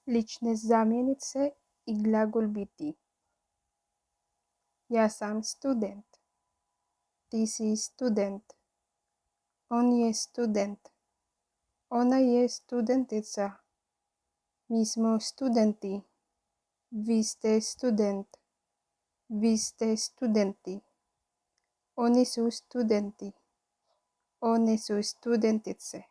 LIČNE ZAMJENICE I Glagol Biti. Ja sam student. Ti si student. On je student. Ona je studentica. Mi smo studenti. Vi ste student. Vi ste studenti. Oni su studenti. One su studentice.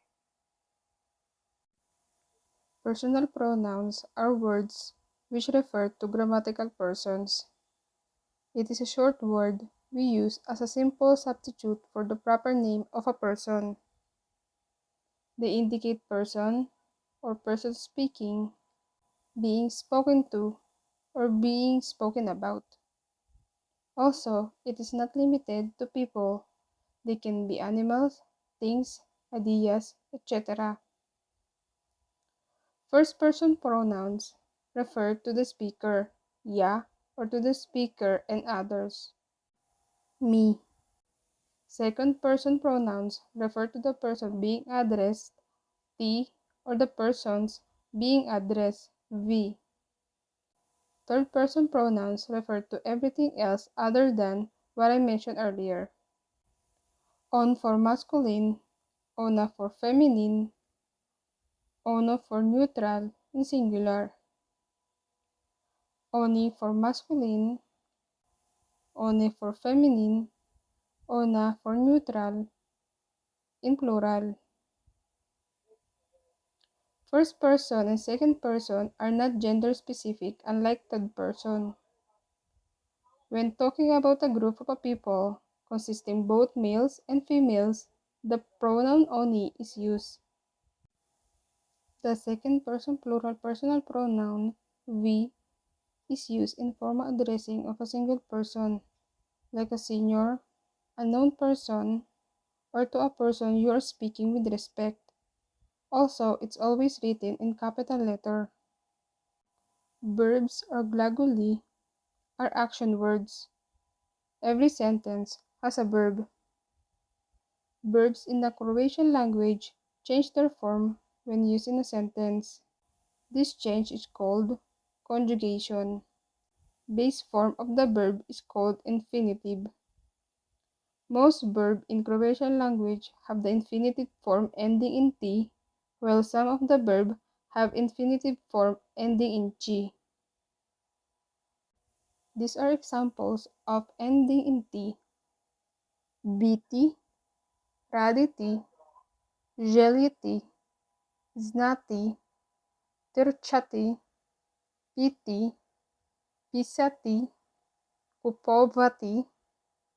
Personal pronouns are words which refer to grammatical persons. It is a short word we use as a simple substitute for the proper name of a person. They indicate person or person speaking, being spoken to, or being spoken about. Also, it is not limited to people. They can be animals, things, ideas, etc. First-person pronouns refer to the speaker, ya, or to the speaker and others, me. Second-person pronouns refer to the person being addressed, ti, or the persons being addressed, we. Third-person pronouns refer to everything else other than what I mentioned earlier. On for masculine, ona for feminine, ono for neutral in singular. Oni for masculine, one for feminine, ona for neutral in plural. First person and second person are not gender specific, unlike third person. When talking about a group of people consisting both males and females, the pronoun oni is used. The second person plural personal pronoun we is used in formal addressing of a single person, like a senior, a known person, or to a person you are speaking with respect. Also, it's always written in capital letter. Verbs or glagoli are action words. Every sentence has a verb. Verbs in the Croatian language change their form when used in a sentence. This change is called conjugation. Base form of the verb is called infinitive. Most verbs in Croatian language have the infinitive form ending in t, while some of the verbs have infinitive form ending in chi. These are examples of ending in t: Biti, raditi, želiti, znati, trčati, piti, pisati, kupovati,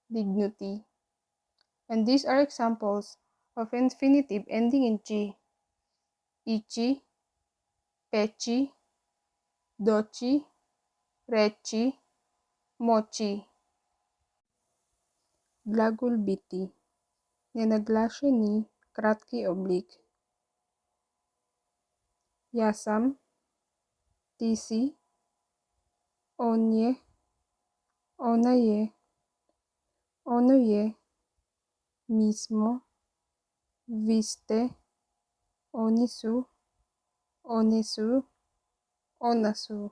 dignuti. And these are examples of infinitive ending in chi: ichi, peci, doci, reci, moci. Glagol biti. Nenaglašený krátký oblík. Ja sam, ty si, on je, ona je, ono je, my smo, vy ste, oni sú, one sú, ona sú.